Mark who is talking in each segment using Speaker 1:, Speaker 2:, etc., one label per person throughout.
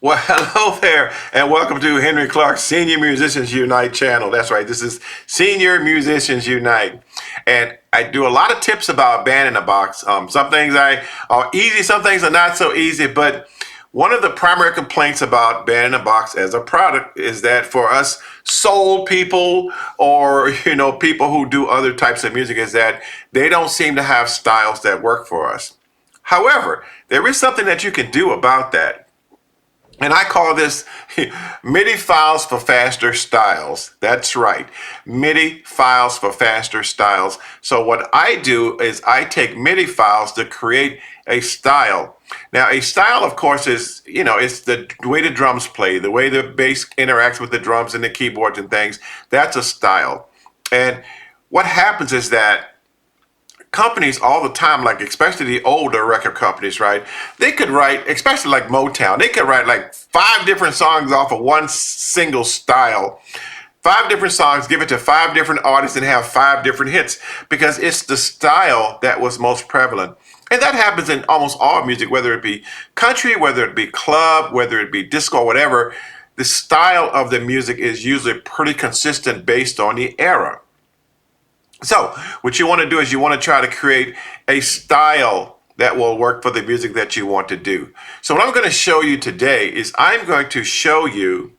Speaker 1: Well, hello there, and welcome to Henry Clark's Senior Musicians Unite channel. That's right, this is Senior Musicians Unite. And I do a lot of tips about band in a box. Some things are easy, some things are not so easy, but one of the primary complaints about band in a box as a product is that for us soul people or people who do other types of music is that they don't seem to have styles that work for us. However, there is something that you can do about that. And I call this MIDI files for faster styles. That's right, MIDI files for faster styles. So what I do is I take MIDI files to create a style. Now, a style, of course, is, it's the way the drums play, the way the bass interacts with the drums and the keyboards and things. That's a style. And what happens is that companies all the time, like especially the older record companies, right? They could write, especially like Motown, they could write like 5 different songs off of one single style. 5 different songs, give it to 5 different artists and have 5 different hits because it's the style that was most prevalent. And that happens in almost all music, whether it be country, whether it be club, whether it be disco, whatever. The style of the music is usually pretty consistent based on the era. So what you want to do is you want to try to create a style that will work for the music that you want to do. So what I'm going to show you today is I'm going to show you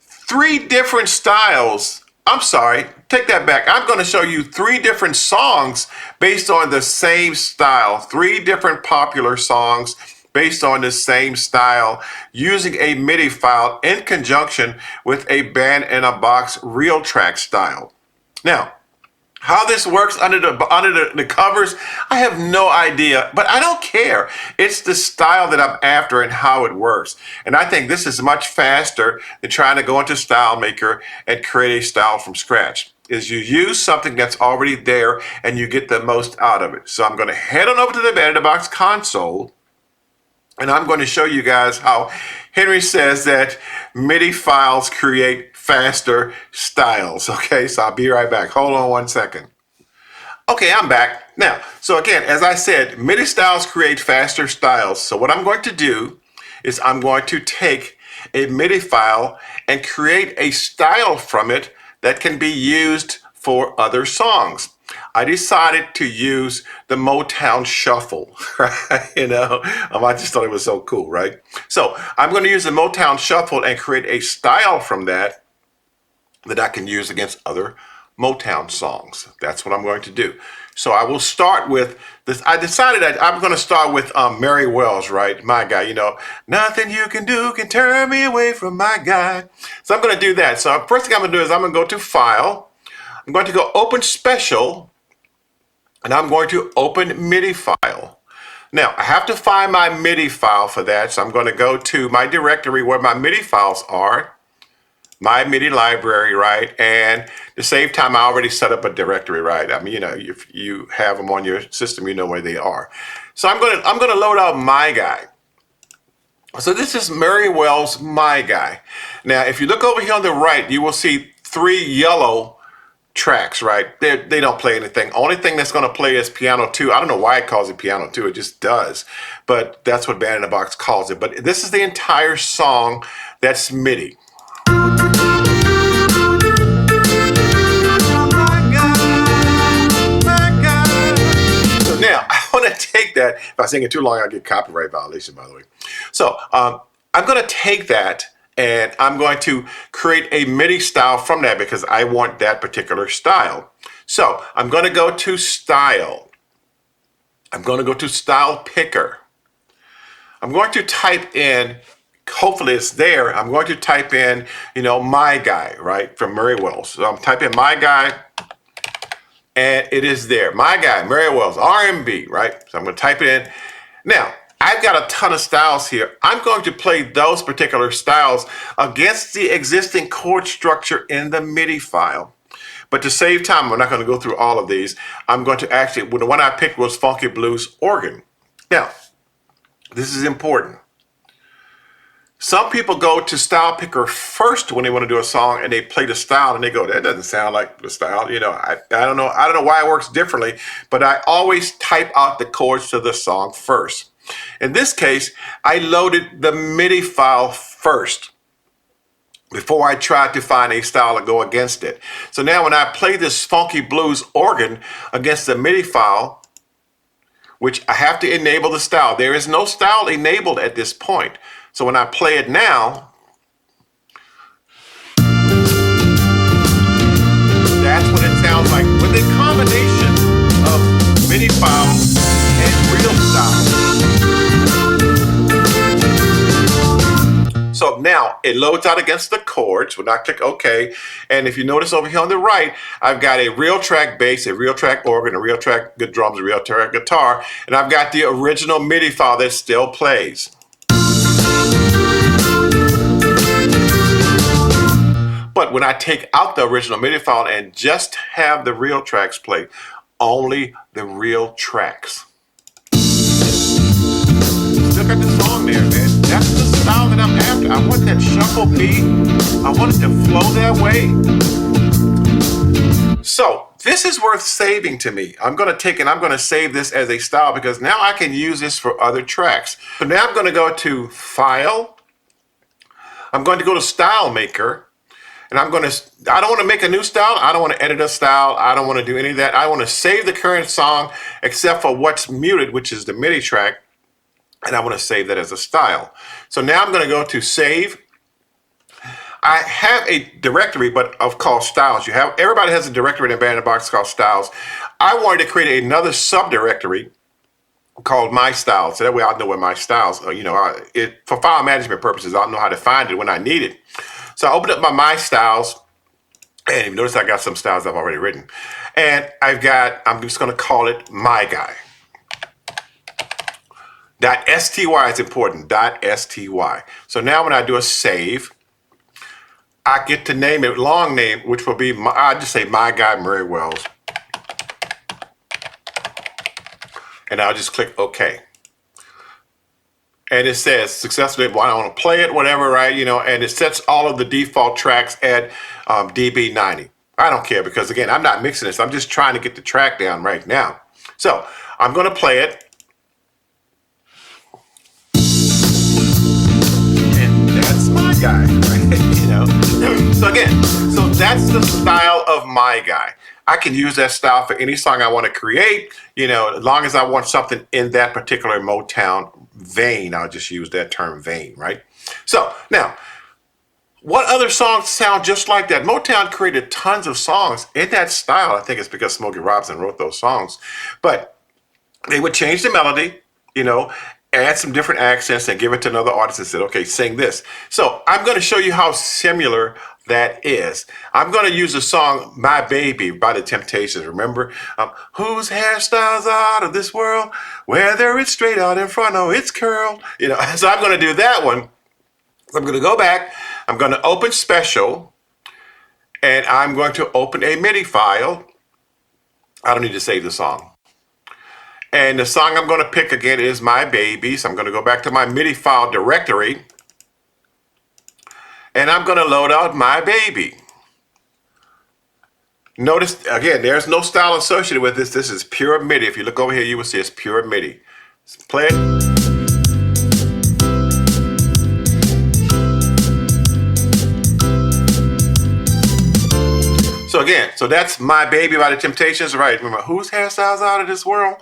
Speaker 1: 3 different styles. I'm sorry, take that back. I'm going to show you 3 different songs based on the same style. 3 different popular songs based on the same style using a MIDI file in conjunction with a band in a box real track style. Now, how this works under the covers, I have no idea, but I don't care. It's the style that I'm after and how it works. And I think this is much faster than trying to go into Style Maker and create a style from scratch. Is you use something that's already there and you get the most out of it. So I'm going to head on over to the Band in the Box console and I'm going to show you guys how Henry says that MIDI files create faster styles. Okay, so I'll be right back. Hold on one second. Okay, I'm back. Now, so again, as I said, MIDI styles create faster styles. So what I'm going to do is I'm going to take a MIDI file and create a style from it that can be used for other songs. I decided to use the Motown Shuffle, right? I just thought it was so cool, right? So I'm going to use the Motown Shuffle and create a style from that I can use against other Motown songs. That's what I'm going to do. So I will start with this. I decided that I'm going to start with Mary Wells, right? My guy, nothing you can do can turn me away from my guy. So I'm going to do that. So first thing I'm going to do is I'm going to go to File. I'm going to go Open Special, and I'm going to open MIDI file. Now, I have to find my MIDI file for that, so I'm going to go to my directory where my MIDI files are, my MIDI library, right? And to save time, I already set up a directory, right? I mean, if you have them on your system, you know where they are. So I'm going to load out My Guy. So this is Mary Wells' My Guy. Now, if you look over here on the right, you will see 3 yellow tracks, right? They don't play anything. Only thing that's going to play is piano 2. I don't know why it calls it piano 2. It just does. But that's what Band in the Box calls it. But this is the entire song that's MIDI. So now I want to take that. If I sing it too long, I'll get copyright violation, by the way. So I'm going to take that and I'm going to create a MIDI style from that because I want that particular style. So I'm going to go to Style. I'm going to go to Style Picker. I'm going to type in, hopefully it's there, I'm going to type in, My Guy, right, from Mary Wells. So I'm typing My Guy, and it is there. My Guy, Mary Wells, R&B, right? So I'm going to type it in. Now, I've got a ton of styles here. I'm going to play those particular styles against the existing chord structure in the MIDI file. But to save time, we're not going to go through all of these. I'm going to actually, the one I picked was Funky Blues Organ. Now, this is important. Some people go to Style Picker first when they want to do a song and they play the style and they go, that doesn't sound like the style. I don't know why it works differently, but I always type out the chords to the song first. In this case, I loaded the MIDI file first before I tried to find a style to go against it. So now when I play this funky blues organ against the MIDI file, which I have to enable the style. There is no style enabled at this point. So when I play it now, that's what it sounds like with a combination of MIDI file and real style. So now it loads out against the chords when I click OK. And if you notice over here on the right, I've got a real track bass, a real track organ, a real track good drums, a real track guitar, and I've got the original MIDI file that still plays. But when I take out the original MIDI file and just have the real tracks play, only the real tracks. Look at the song there, man. That's the style that I'm after. I want that shuffle beat. I want it to flow that way. So this is worth saving to me. I'm going to take and I'm going to save this as a style because now I can use this for other tracks. So now I'm going to go to File. I'm going to go to Style Maker. And I don't want to make a new style. I don't want to edit a style. I don't want to do any of that. I want to save the current song except for what's muted, which is the MIDI track. And I want to save that as a style. So now I'm going to go to Save. I have a directory, but of called Styles. Everybody has a directory in a Band Box called Styles. I wanted to create another subdirectory called My Styles. So that way I'll know what my styles, for file management purposes, I'll know how to find it when I need it. So I opened up my Styles, and you notice I got some styles I've already written. And I'm just going to call it My Guy. .sty is important, .sty. So now when I do a save, I get to name it, long name, which will be, I'll just say My Guy Murray Wells. And I'll just click OK. And it says successfully, well, I want to play it, whatever, right? And it sets all of the default tracks at dB 90. I don't care because, again, I'm not mixing this. I'm just trying to get the track down right now. So I'm going to play it. And that's My Guy, right? So again, that's the style of My Guy. I can use that style for any song I want to create, as long as I want something in that particular Motown vein. I'll just use that term vein, right? So now, what other songs sound just like that? Motown created tons of songs in that style. I think it's because Smokey Robinson wrote those songs. But they would change the melody, add some different accents and give it to another artist and said, okay, sing this. So I'm going to show you how similar that is. I'm going to use the song My Baby by the Temptations. Remember, whose hairstyles are out of this world, whether it's straight out in front or it's curled. So I'm going to do that one. I'm going to go back. I'm going to open Special, and I'm going to open a MIDI file. I don't need to save the song. And the song I'm going to pick again is My Baby. So I'm going to go back to my MIDI file directory. And I'm going to load out My Baby. Notice, again, there's no style associated with this. This is pure MIDI. If you look over here, you will see it's pure MIDI. Let's play it. So again, that's My Baby by the Temptations, right? Remember, whose hairstyles out of this world?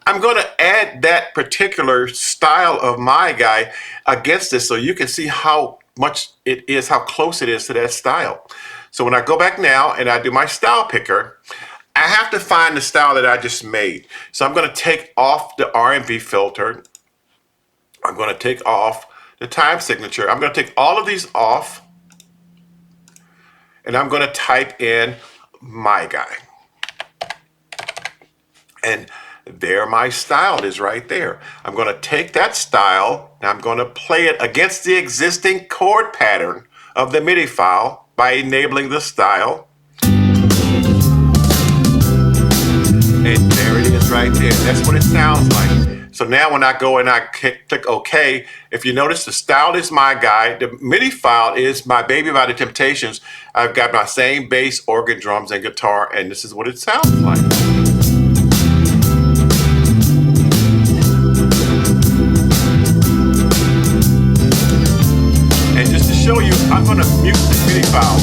Speaker 1: I'm going to add that particular style of My Guy against this so you can see how much it is, how close it is to that style. So when I go back now and I do my style picker, I have to find the style that I just made. So I'm going to take off the R&B filter. I'm going to take off the time signature. I'm going to take all of these off. And I'm going to type in My Guy. And there my style is right there. I'm going to take that style and I'm going to play it against the existing chord pattern of the MIDI file by enabling the style. And there it is right there. That's what it sounds like. So now when I go and I click OK, if you notice the style is My Guy, the MIDI file is My Baby by the Temptations. I've got my same bass, organ, drums, and guitar, and this is what it sounds like. I'm going to mute the MIDI file.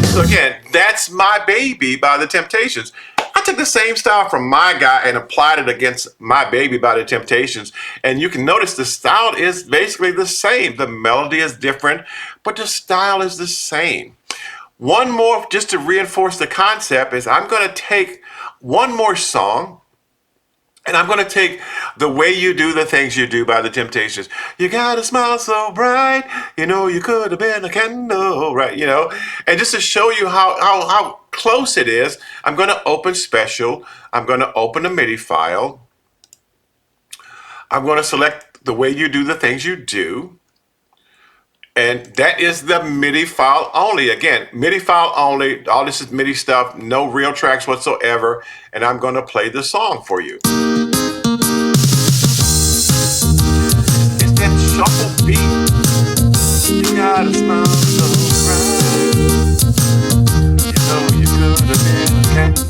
Speaker 1: So again, that's My Baby by The Temptations. I took the same style from My Guy and applied it against My Baby by The Temptations. And you can notice the style is basically the same. The melody is different, but the style is the same. One more, just to reinforce the concept, is I'm going to take one more song. And I'm going to take The Way You Do the Things You Do by The Temptations. You got a smile so bright, you know you could have been a candle, right? You know, and just to show you how close it is, I'm going to open Special. I'm going to open a MIDI file. I'm going to select The Way You Do the Things You Do. And that is the MIDI file only. Again, MIDI file only. All this is MIDI stuff, no real tracks whatsoever. And I'm going to play the song for you. It's that shuffle beat. You gotta smile so bright. You know you could have been a candle.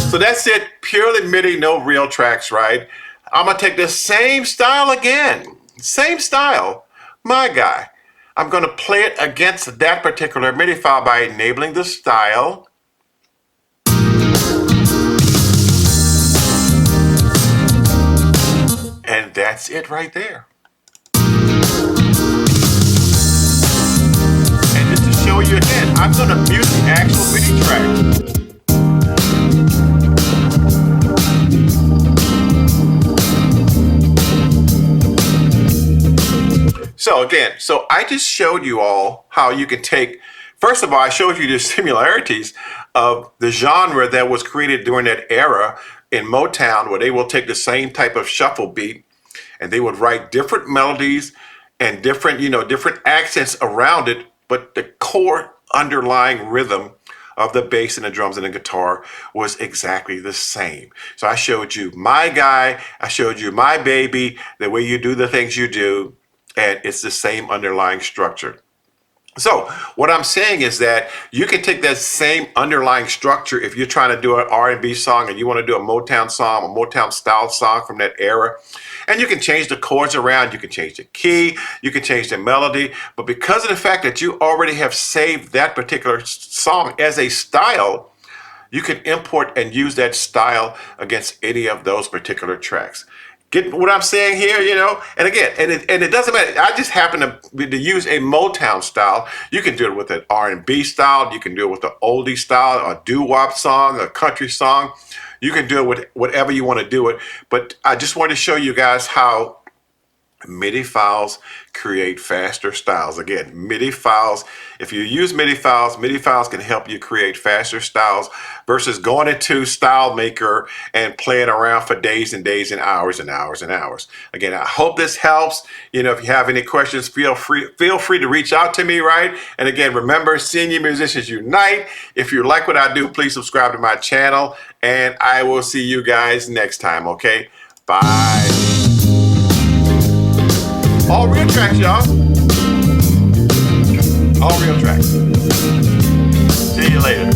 Speaker 1: So that's it. Purely MIDI, no real tracks, right? I'm going to take the same style again. Same style. My Guy. I'm going to play it against that particular MIDI file by enabling the style. And that's it right there. And just to show you again, I'm going to mute the actual MIDI track. So again, I just showed you all how you can take, first of all, I showed you the similarities of the genre that was created during that era in Motown, where they will take the same type of shuffle beat and they would write different melodies and different, different accents around it, but the core underlying rhythm of the bass and the drums and the guitar was exactly the same. So I showed you My Guy, I showed you My Baby, The Way You Do the Things You Do, and it's the same underlying structure. So what I'm saying is that you can take that same underlying structure if you're trying to do an R&B song and you want to do a Motown song, a Motown style song from that era, and you can change the chords around, you can change the key, you can change the melody, but because of the fact that you already have saved that particular song as a style, you can import and use that style against any of those particular tracks. Get what I'm saying here, And again, and it doesn't matter. I just happen to use a Motown style. You can do it with an R&B style. You can do it with an oldie style, a doo-wop song, a country song. You can do it with whatever you want to do it. But I just wanted to show you guys how MIDI files create faster styles. Again, MIDI files, if you use MIDI files can help you create faster styles versus going into Style Maker and playing around for days and days and hours and hours and hours. Again, I hope this helps. If you have any questions, feel free to reach out to me, right? And again, remember, Senior Musicians Unite. If you like what I do, please subscribe to my channel, and I will see you guys next time, okay? Bye. All real tracks, y'all. All real tracks. See you later.